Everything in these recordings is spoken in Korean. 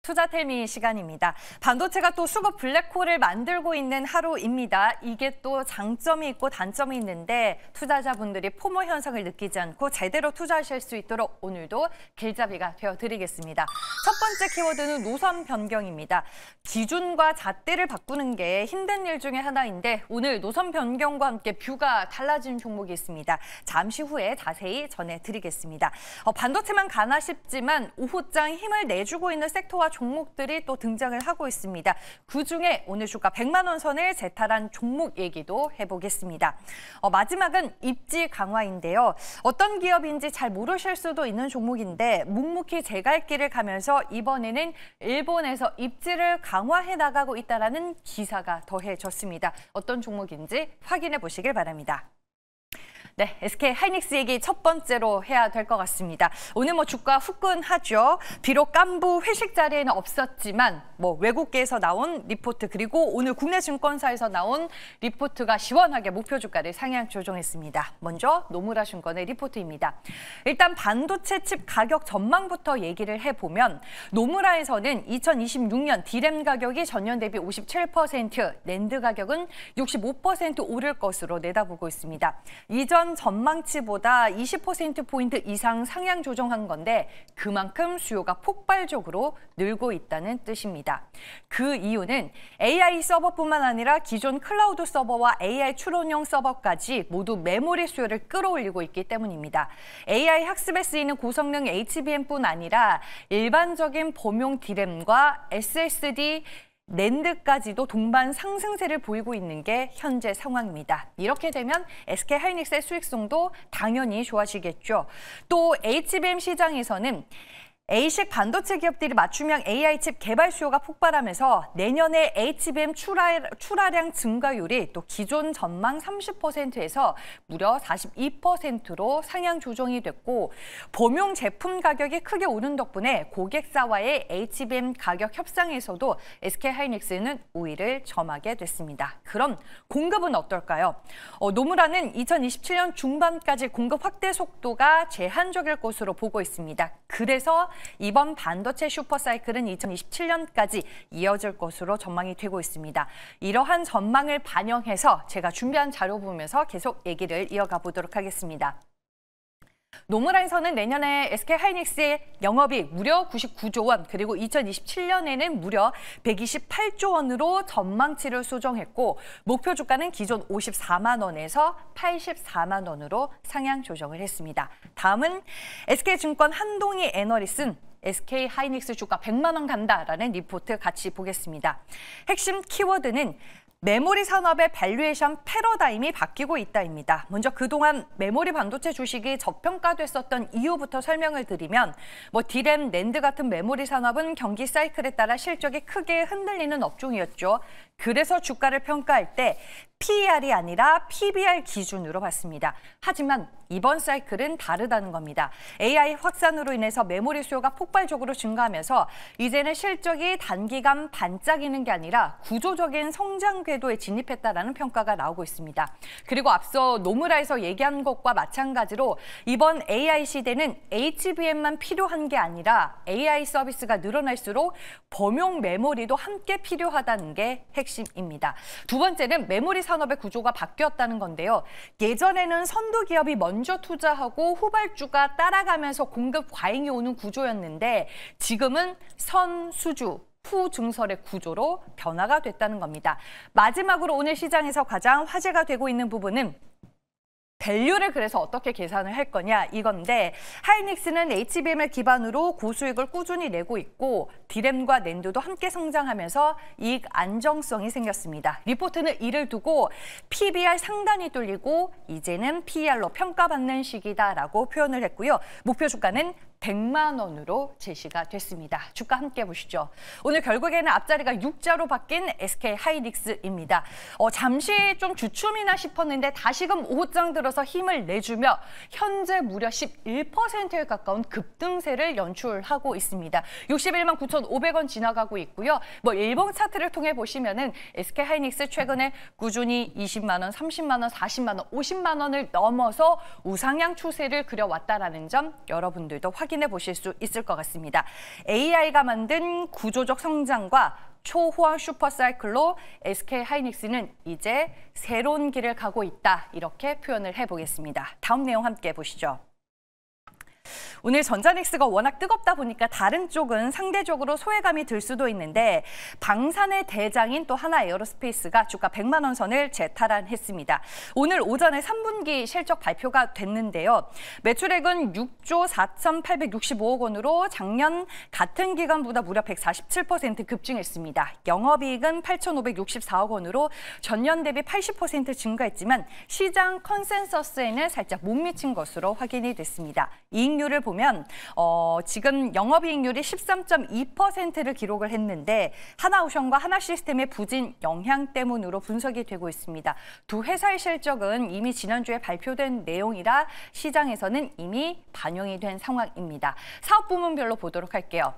투자텔미 시간입니다. 반도체가 또 수급 블랙홀을 만들고 있는 하루입니다. 이게 또 장점이 있고 단점이 있는데 투자자분들이 포모 현상을 느끼지 않고 제대로 투자하실 수 있도록 오늘도 길잡이가 되어드리겠습니다. 첫 번째 키워드는 노선 변경입니다. 기준과 잣대를 바꾸는 게 힘든 일 중에 하나인데 오늘 노선 변경과 함께 뷰가 달라진 종목이 있습니다. 잠시 후에 자세히 전해드리겠습니다. 반도체만 가나 싶지만 오후장 힘을 내주고 있는 섹터와 종목들이 또 등장을 하고 있습니다. 그중에 오늘 주가 100만 원 선을 재탈한 종목 얘기도 해보겠습니다. 마지막은 입지 강화인데요. 어떤 기업인지 잘 모르실 수도 있는 종목인데 묵묵히 제 갈 길을 가면서 이번에는 일본에서 입지를 강화해 나가고 있다는 기사가 더해졌습니다. 어떤 종목인지 확인해 보시길 바랍니다. 네, SK 하이닉스 얘기 첫 번째로 해야 될 것 같습니다. 오늘 주가 후끈하죠. 비록 깐부 회식 자리에는 없었지만 외국계에서 나온 리포트 그리고 오늘 국내 증권사에서 나온 리포트가 시원하게 목표 주가를 상향 조정했습니다. 먼저 노무라 증권의 리포트입니다. 일단 반도체 칩 가격 전망부터 얘기를 해보면 노무라에서는 2026년 D램 가격이 전년 대비 57%, 낸드 가격은 65% 오를 것으로 내다보고 있습니다. 이전 전망치보다 20%포인트 이상 상향 조정한 건데 그만큼 수요가 폭발적으로 늘고 있다는 뜻입니다. 그 이유는 AI 서버뿐만 아니라 기존 클라우드 서버와 AI 추론용 서버까지 모두 메모리 수요를 끌어올리고 있기 때문입니다. AI 학습에 쓰이는 고성능 HBM뿐 아니라 일반적인 범용 D램과 SSD, 낸드까지도 동반 상승세를 보이고 있는 게 현재 상황입니다. 이렇게 되면 SK 하이닉스의 수익성도 당연히 좋아지겠죠. 또 HBM 시장에서는 A식 반도체 기업들이 맞춤형 AI 칩 개발 수요가 폭발하면서 내년에 HBM 출하량 증가율이 또 기존 전망 30%에서 무려 42%로 상향 조정이 됐고 범용 제품 가격이 크게 오른 덕분에 고객사와의 HBM 가격 협상에서도 SK 하이닉스는 우위를 점하게 됐습니다. 그럼 공급은 어떨까요? 노무라는 2027년 중반까지 공급 확대 속도가 제한적일 것으로 보고 있습니다. 그래서 이번 반도체 슈퍼사이클은 2027년까지 이어질 것으로 전망이 되고 있습니다. 이러한 전망을 반영해서 제가 준비한 자료 보면서 계속 얘기를 이어가 보도록 하겠습니다. 노무라에서는 내년에 SK 하이닉스의 영업이익 무려 99조 원, 그리고 2027년에는 무려 128조 원으로 전망치를 수정했고 목표 주가는 기존 54만 원에서 84만 원으로 상향 조정을 했습니다. 다음은 SK증권 한동희 애널리스트는 SK 하이닉스 주가 100만 원 간다라는 리포트 같이 보겠습니다. 핵심 키워드는 메모리 산업의 밸류에이션 패러다임이 바뀌고 있다입니다. 먼저 그동안 메모리 반도체 주식이 저평가됐었던 이유부터 설명을 드리면 D램, 낸드 같은 메모리 산업은 경기 사이클에 따라 실적이 크게 흔들리는 업종이었죠. 그래서 주가를 평가할 때 PER이 아니라 PBR 기준으로 봤습니다. 하지만 이번 사이클은 다르다는 겁니다. AI 확산으로 인해서 메모리 수요가 폭발적으로 증가하면서 이제는 실적이 단기간 반짝이는 게 아니라 구조적인 성장 궤도에 진입했다라는 평가가 나오고 있습니다. 그리고 앞서 노무라에서 얘기한 것과 마찬가지로 이번 AI 시대는 HBM만 필요한 게 아니라 AI 서비스가 늘어날수록 범용 메모리도 함께 필요하다는 게 핵심입니다. 두 번째는 메모리 산업의 구조가 바뀌었다는 건데요. 예전에는 선두 기업이 먼저 투자하고 후발주가 따라가면서 공급 과잉이 오는 구조였는데 지금은 선수주, 후증설의 구조로 변화가 됐다는 겁니다. 마지막으로 오늘 시장에서 가장 화제가 되고 있는 부분은 밸류를 그래서 어떻게 계산을 할 거냐 이건데 하이닉스는 HBM을 기반으로 고수익을 꾸준히 내고 있고 D램과 낸드도 함께 성장하면서 이익 안정성이 생겼습니다. 리포트는 이를 두고 PBR 상단이 뚫리고 이제는 PER로 평가받는 시기다라고 표현을 했고요. 목표 주가는 100만 원으로 제시가 됐습니다. 주가 함께 보시죠. 오늘 결국에는 앞자리가 6자로 바뀐 SK 하이닉스입니다. 잠시 좀 주춤이나 싶었는데 다시금 오후장 들어서 힘을 내주며 현재 무려 11%에 가까운 급등세를 연출하고 있습니다. 61만 9,500원 지나가고 있고요. 일봉 차트를 통해 보시면은 SK 하이닉스 최근에 꾸준히 20만 원, 30만 원, 40만 원, 50만 원을 넘어서 우상향 추세를 그려왔다라는 점 여러분들도 확인 확인해 보실 수 있을 것 같습니다. AI가 만든 구조적 성장과 초호황 슈퍼사이클로 SK하이닉스는 이제 새로운 길을 가고 있다. 이렇게 표현을 해보겠습니다. 다음 내용 함께 보시죠. 오늘 전자닉스가 워낙 뜨겁다 보니까 다른 쪽은 상대적으로 소외감이 들 수도 있는데 방산의 대장인 또 하나에어로스페이스가 주가 100만 원 선을 재탈환했습니다. 오늘 오전에 3분기 실적 발표가 됐는데요. 매출액은 6조 4,865억 원으로 작년 같은 기간보다 무려 147% 급증했습니다. 영업이익은 8,564억 원으로 전년 대비 80% 증가했지만 시장 컨센서스에는 살짝 못 미친 것으로 확인이 됐습니다. 이익률을 보면 지금 영업이익률이 13.2%를 기록을 했는데 하나오션과 하나시스템의 부진 영향 때문으로 분석이 되고 있습니다. 두 회사의 실적은 이미 지난주에 발표된 내용이라 시장에서는 이미 반영이 된 상황입니다. 사업 부문별로 보도록 할게요.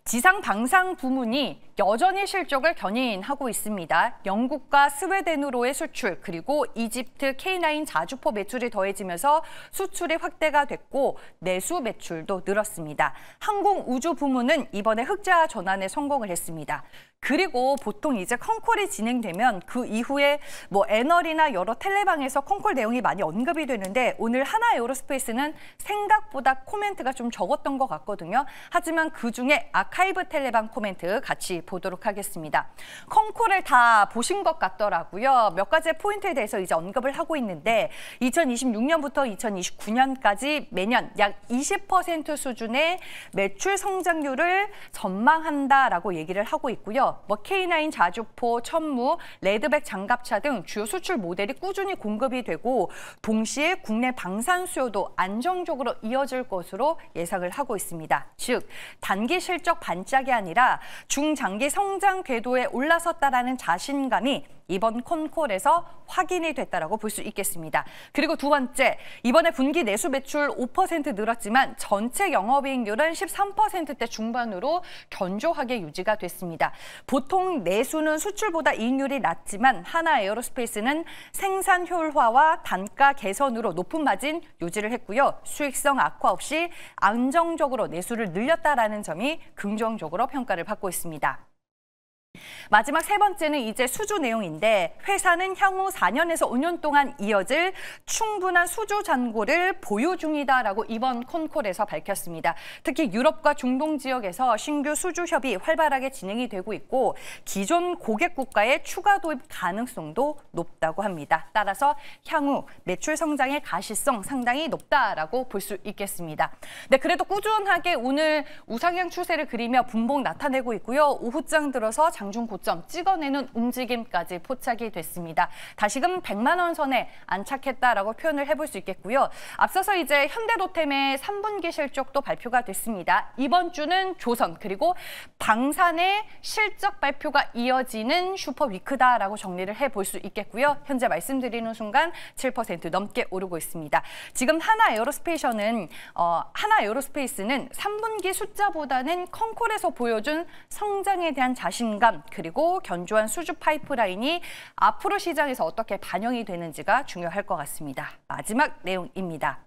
지상 방산 부문이 여전히 실적을 견인하고 있습니다. 영국과 스웨덴으로의 수출 그리고 이집트 K9 자주포 매출이 더해지면서 수출이 확대가 됐고 내수 매출도 늘었습니다. 항공우주 부문은 이번에 흑자 전환에 성공을 했습니다. 그리고 보통 이제 컨콜이 진행되면 그 이후에 애널이나 여러 텔레방에서 컨콜 내용이 많이 언급이 되는데 오늘 하나에어로스페이스는 생각보다 코멘트가 좀 적었던 것 같거든요. 하지만 그중에 아카이브 텔레방 코멘트 같이 보도록 하겠습니다. 컨콜을 다 보신 것 같더라고요. 몇 가지의 포인트에 대해서 이제 언급을 하고 있는데 2026년부터 2029년까지 매년 약 20% 수준의 매출 성장률을 전망한다라고 얘기를 하고 있고요. K9 자주포, 천무, 레드백 장갑차 등 주요 수출 모델이 꾸준히 공급이 되고 동시에 국내 방산 수요도 안정적으로 이어질 것으로 예상을 하고 있습니다. 즉, 단기 실적 반짝이 아니라 중장기 성장 궤도에 올라섰다라는 자신감이 이번 컨콜에서 확인이 됐다라고 볼 수 있겠습니다. 그리고 두 번째, 이번에 분기 내수 매출 5% 늘었지만 전체 영업이익률은 13%대 중반으로 견조하게 유지가 됐습니다. 보통 내수는 수출보다 이익률이 낮지만 하나에어로스페이스는 생산 효율화와 단가 개선으로 높은 마진 유지를 했고요. 수익성 악화 없이 안정적으로 내수를 늘렸다라는 점이 긍정적으로 평가를 받고 있습니다. 마지막 세 번째는 이제 수주 내용인데 회사는 향후 4년에서 5년 동안 이어질 충분한 수주 잔고를 보유 중이다라고 이번 컨콜에서 밝혔습니다. 특히 유럽과 중동 지역에서 신규 수주 협의 활발하게 진행이 되고 있고 기존 고객국가의 추가 도입 가능성도 높다고 합니다. 따라서 향후 매출 성장의 가시성 상당히 높다라고 볼 수 있겠습니다. 네, 그래도 꾸준하게 오늘 우상향 추세를 그리며 분봉 나타내고 있고요. 오후장 들어서 장중 고점 찍어내는 움직임까지 포착이 됐습니다. 다시금 100만 원 선에 안착했다라고 표현을 해볼 수 있겠고요. 앞서서 이제 현대로템의 3분기 실적도 발표가 됐습니다. 이번 주는 조선 그리고 방산의 실적 발표가 이어지는 슈퍼위크다라고 정리를 해볼 수 있겠고요. 현재 말씀드리는 순간 7% 넘게 오르고 있습니다. 지금 하나에어로스페이스는 3분기 숫자보다는 컨콜에서 보여준 성장에 대한 자신감 그리고 견조한 수주 파이프라인이 앞으로 시장에서 어떻게 반영이 되는지가 중요할 것 같습니다. 마지막 내용입니다.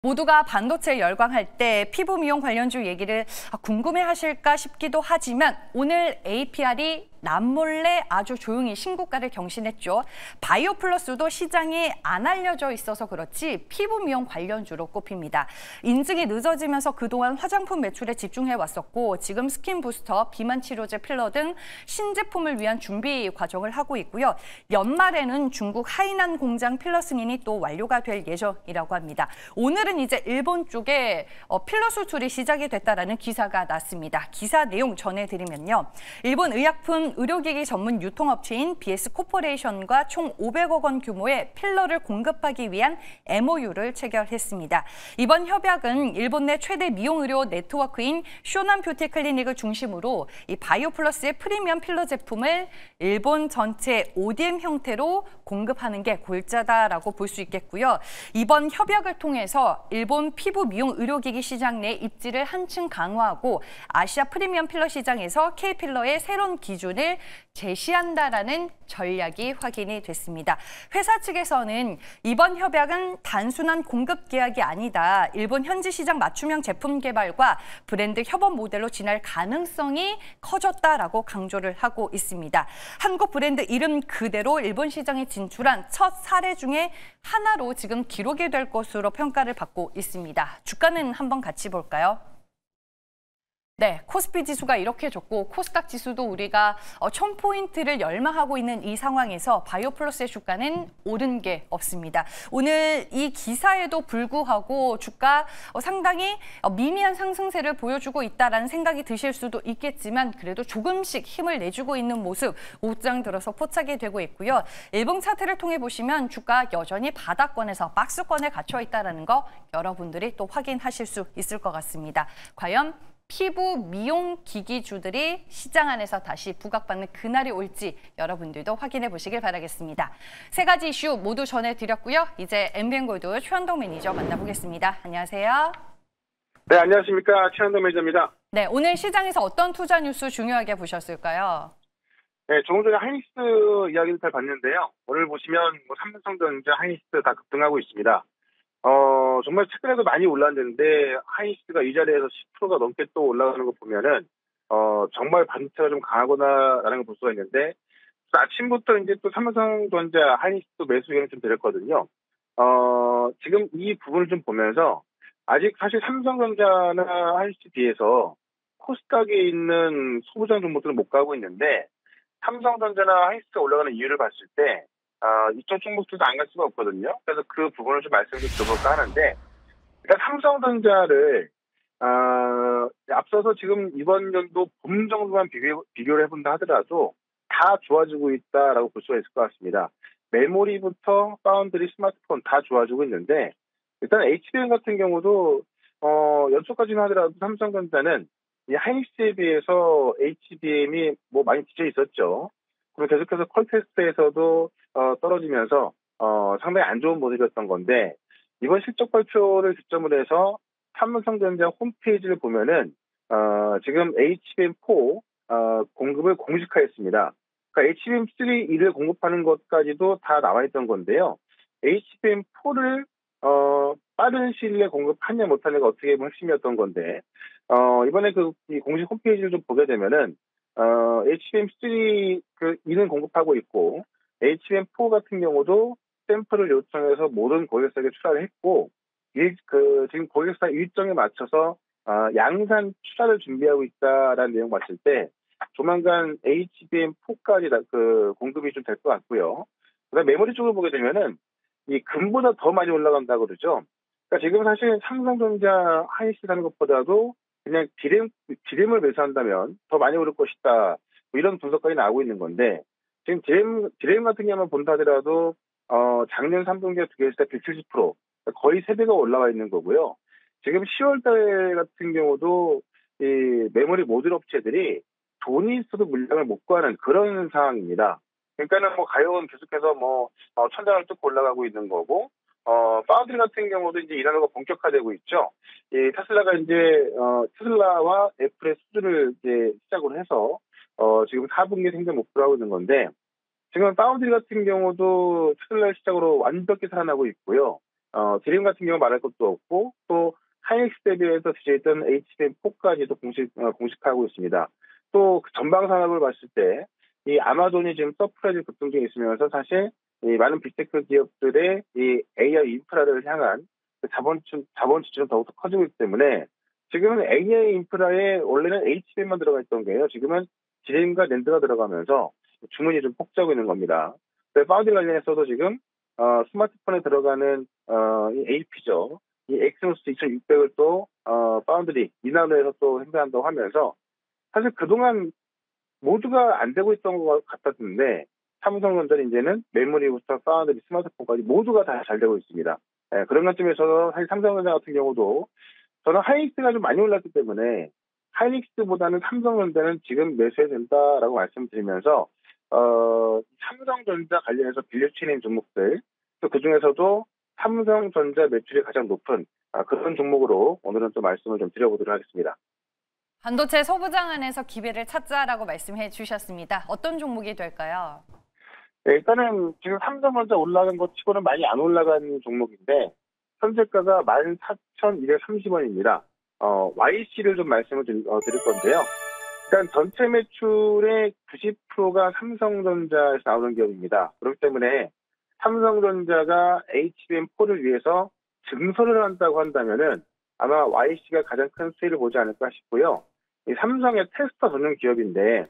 모두가 반도체에 열광할 때 피부 미용 관련주 얘기를 궁금해하실까 싶기도 하지만 오늘 APR이 남몰래 아주 조용히 신고가를 경신했죠. 바이오 플러스도 시장에 안 알려져 있어서 그렇지 피부 미용 관련주로 꼽힙니다. 인증이 늦어지면서 그동안 화장품 매출에 집중해왔었고 지금 스킨 부스터, 비만 치료제, 필러 등 신제품을 위한 준비 과정을 하고 있고요. 연말에는 중국 하이난 공장 필러 승인이 또 완료가 될 예정이라고 합니다. 오늘은 이제 일본 쪽에 필러 수출이 시작이 됐다라는 기사가 났습니다. 기사 내용 전해드리면요. 일본 의약품 의료기기 전문 유통업체인 BS코퍼레이션과 총 500억 원 규모의 필러를 공급하기 위한 MOU를 체결했습니다. 이번 협약은 일본 내 최대 미용 의료 네트워크인 쇼난 뷰티 클리닉을 중심으로 이 바이오 플러스의 프리미엄 필러 제품을 일본 전체 ODM 형태로 공급하는 게 골자다라고 볼 수 있겠고요. 이번 협약을 통해서 있는데요. 일본 피부 미용 의료기기 시장 내 입지를 한층 강화하고 아시아 프리미엄 필러 시장에서 K필러의 새로운 기준을 제시한다라는 전략이 확인이 됐습니다. 회사 측에서는 이번 협약은 단순한 공급 계약이 아니다. 일본 현지 시장 맞춤형 제품 개발과 브랜드 협업 모델로 진할 가능성이 커졌다라고 강조를 하고 있습니다. 한국 브랜드 이름 그대로 일본 시장에 진출한 첫 사례 중에 하나로 지금 기록이 될 것으로 평가를 받고 있습니다. 주가는 한번 같이 볼까요? 네, 코스피 지수가 이렇게 좋고 코스닥 지수도 우리가 1000포인트를 열마하고 있는 이 상황에서 바이오플러스의 주가는 오른 게 없습니다. 오늘 이 기사에도 불구하고 주가 상당히 미미한 상승세를 보여주고 있다는 생각이 드실 수도 있겠지만 그래도 조금씩 힘을 내주고 있는 모습 옷장 들어서 포착이 되고 있고요. 일봉 차트를 통해 보시면 주가 여전히 바닥권에서 박스권에 갇혀 있다는 거 여러분들이 또 확인하실 수 있을 것 같습니다. 과연 피부 미용 기기주들이 시장 안에서 다시 부각받는 그날이 올지 여러분들도 확인해 보시길 바라겠습니다. 세 가지 이슈 모두 전해드렸고요. 이제 MBN골드 최현동 매니저 만나보겠습니다. 안녕하세요. 네, 안녕하십니까. 최현동 매니저입니다. 네, 오늘 시장에서 어떤 투자 뉴스 중요하게 보셨을까요? 네, 조금 전에 하이닉스 이야기를 잘 봤는데요. 오늘 보시면 삼성전자, 하이닉스 다 급등하고 있습니다. 정말 최근에도 많이 올랐는데 하이닉스가 이 자리에서 10%가 넘게 또 올라가는 거 보면은 정말 반도체가 좀 강하구나라는 걸 볼 수가 있는데 아침부터 이제 또 삼성전자, 하이닉스도 매수 의견을 좀 드렸거든요. 지금 이 부분을 좀 보면서 아직 사실 삼성전자나 하이닉스 비해서 코스닥에 있는 소부장 종목들은 못 가고 있는데 삼성전자나 하이닉스가 올라가는 이유를 봤을 때 이쪽 종목들도 안 갈 수가 없거든요. 그래서 그 부분을 좀 말씀을 드려볼까 하는데, 일단 삼성전자를 앞서서 지금 이번 연도 봄 정도만 비교를 해본다 하더라도 다 좋아지고 있다라고 볼 수가 있을 것 같습니다. 메모리부터 파운드리, 스마트폰 다 좋아지고 있는데, 일단 HBM 같은 경우도 연초까지는 하더라도 삼성전자는 이 하이닉스에 비해서 HBM이 뭐 많이 뒤져 있었죠. 그리고 계속해서 퀄테스트에서도 떨어지면서 상당히 안 좋은 모습이었던 건데 이번 실적 발표를 기점으로 해서 삼성전자 홈페이지를 보면은 지금 HBM4 공급을 공식화했습니다. 그러니까 HBM3를 공급하는 것까지도 다 나와 있던 건데요. HBM4를 빠른 시일 내에 공급하냐 못하냐가 어떻게 보면 핵심이었던 건데 이번에 이 공식 홈페이지를 좀 보게 되면은 HBM3 이는 공급하고 있고 HBM4 같은 경우도 샘플을 요청해서 모든 고객사에게 출하를 했고 지금 고객사 일정에 맞춰서 양산 출하를 준비하고 있다라는 내용 봤을 때 조만간 HBM4까지 공급이 좀 될 것 같고요. 그다음에 메모리 쪽을 보게 되면은 이 금보다 더 많이 올라간다고 그러죠. 그러니까 지금 사실 삼성전자 하이닉스 사는 것보다도 그냥 디램을 매수한다면 더 많이 오를 것이다. 뭐 이런 분석까지 나오고 있는 건데 지금 디램 같은 경우만 본다 하더라도 작년 3분기에 두 개에서 170% 거의 3배가 올라와 있는 거고요. 지금 10월 달 같은 경우도 이 메모리 모듈 업체들이 돈이 있어도 물량을 못 구하는 그런 상황입니다. 그러니까는 뭐 가격은 계속해서 천장을 뚫고 올라가고 있는 거고 파운드리 같은 경우도 이제 일하는 본격화되고 있죠. 이 테슬라가 이제 테슬라와 애플의 수주를 이제 시작으로 해서 지금 4분기 생산 목표로 하고 있는 건데 지금 파운드리 같은 경우도 테슬라를 시작으로 완벽히 살아나고 있고요. 드림 같은 경우 말할 것도 없고 또 하이닉스 대비해서 뒤져있던 HBM4까지도 공식화하고 있습니다. 또 전방 산업을 봤을 때 이 아마존이 지금 서프라이즈 급등 중에 있으면서 사실 이 많은 빅테크 기업들의 이 AI 인프라를 향한 자본 지출은 더욱더 커지고 있기 때문에 지금은 AI 인프라에 원래는 HBM만 들어가 있던 게요. 지금은 디램과 낸드가 들어가면서 주문이 좀 폭주하고 있는 겁니다. 파운드리 관련해서도 지금 스마트폰에 들어가는 이 AP죠. 이 엑스노스 2600을 또 파운드리 이나노에서 또 생산한다고 하면서 사실 그동안 모두가 안 되고 있던 것 같았는데 삼성전자는 이제는 메모리부터 파운드리, 스마트폰까지 모두가 다 잘 되고 있습니다. 그런 관점에서 사실 삼성전자 같은 경우도 저는 하이닉스가 좀 많이 올랐기 때문에 하이닉스보다는 삼성전자는 지금 매수해야 된다라고 말씀드리면서 삼성전자 관련해서 빌려치는 종목들 또 그중에서도 삼성전자 매출이 가장 높은 그런 종목으로 오늘은 또 말씀을 좀 드려보도록 하겠습니다. 반도체 소부장 안에서 기회를 찾자라고 말씀해 주셨습니다. 어떤 종목이 될까요? 네, 일단은 지금 삼성전자 올라간 것 치고는 많이 안 올라간 종목인데 현재가가 14,230원입니다. YC를 좀 말씀을 드릴 건데요. 일단 전체 매출의 90%가 삼성전자에서 나오는 기업입니다. 그렇기 때문에 삼성전자가 HBM4를 위해서 증설을 한다고 한다면은 아마 YC가 가장 큰 수혜를 보지 않을까 싶고요. 이 삼성의 테스터 전용 기업인데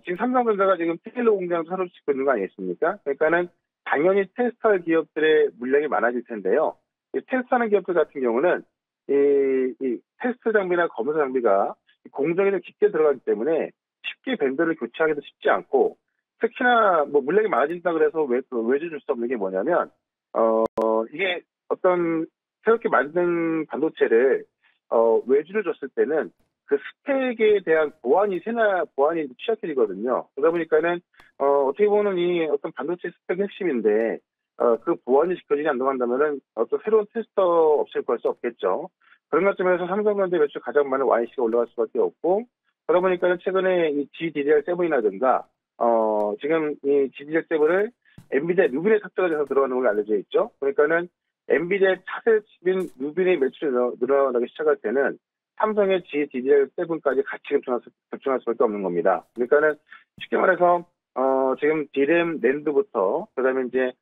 지금 삼성전자가 지금 테일러 공장도 새로 짓고 있는 거 아니겠습니까? 그러니까는 당연히 테스트할 기업들의 물량이 많아질 텐데요. 이 테스트하는 기업들 같은 경우는 이 테스트 장비나 검사 장비가 공정에 좀 깊게 들어가기 때문에 쉽게 밴드를 교체하기도 쉽지 않고 특히나 뭐 물량이 많아진다 그래서 외주 줄 수 없는 게 뭐냐면 이게 어떤 새롭게 만든 반도체를 외주를 줬을 때는 그 스펙에 대한 보안이 취약해지거든요. 그러다 보니까는 어떻게 보면 이 어떤 반도체 스펙의 핵심인데 그 보안이 지켜지지 않는다고 한다면은 어떤 새로운 테스터 업체를 구할 수 없겠죠. 그런 것점에서 삼성전자 매출 가장 많은 YC가 올라갈 수밖에 없고 그러다 보니까는 최근에 이 GDDR7이라든가 지금 이 GDDR7을 엔비디아 루빈에 탑재가 돼서 들어가는 걸로 알려져 있죠. 그러니까는 엔비디아 차세 칩인 루빈의 매출이 늘어나기 시작할 때는 삼성의 GDDR7까지 같이 급증할 수밖에 없는 겁니다. 그러니까는 쉽게 말해서 지금 D램, 낸드부터 그다음에 이제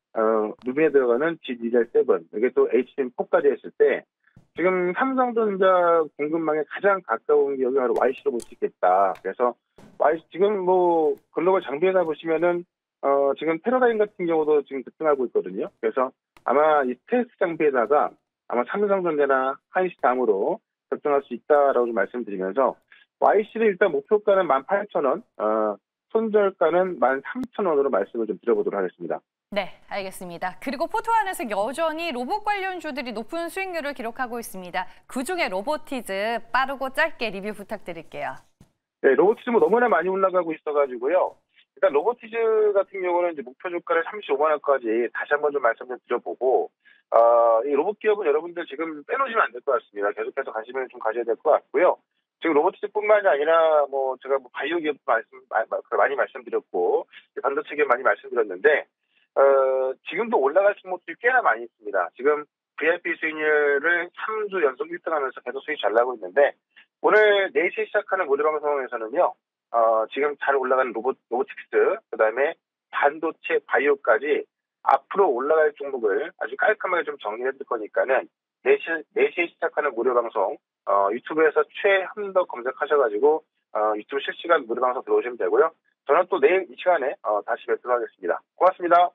루빈에 들어가는 GDDR7 이게 또 HBM4까지 했을 때 지금 삼성전자 공급망에 가장 가까운 기업이 바로 YC로 볼 수 있겠다. 그래서 YC 지금 뭐 글로벌 장비회사 보시면은 지금 패러다임 같은 경우도 지금 급등하고 있거든요. 그래서 아마 이 테스트 장비에다가 아마 삼성전자나 하이시 다음으로 결정할 수 있다라고 좀 말씀드리면서 YC를 일단 목표가는 18,000원, 손절가는 13,000원으로 말씀을 좀 드려보도록 하겠습니다. 네, 알겠습니다. 그리고 포토안에서 여전히 로봇 관련주들이 높은 수익률을 기록하고 있습니다. 그중에 로보티즈 빠르고 짧게 리뷰 부탁드릴게요. 네, 로보티즈 뭐 너무나 많이 올라가고 있어가지고요. 일단 로보티즈 같은 경우는 이제 목표 주가를 35만 원까지 다시 한번 좀 말씀 좀 드려보고 이 로봇 기업은 여러분들 지금 빼놓으시면 안 될 것 같습니다. 계속해서 관심을 좀 가져야 될 것 같고요. 지금 로보티즈뿐만이 아니라 뭐 제가 뭐 바이오 기업도 많이 말씀드렸고 반도체 기업 많이 말씀드렸는데 지금도 올라갈 종목들이 꽤나 많이 있습니다. 지금 VIP 수익률을 3주 연속 1등하면서 계속 수익 잘 나고 있는데 오늘 4시에 시작하는 무료 방송에서는요. 지금 잘 올라가는 로보틱스, 그다음에 반도체, 바이오까지 앞으로 올라갈 종목을 아주 깔끔하게 좀 정리해 드릴 거니까는 4시에 시작하는 무료 방송 유튜브에서 최한덕 검색하셔가지고 유튜브 실시간 무료 방송 들어오시면 되고요. 저는 또 내일 이 시간에 다시 뵙도록 하겠습니다. 고맙습니다.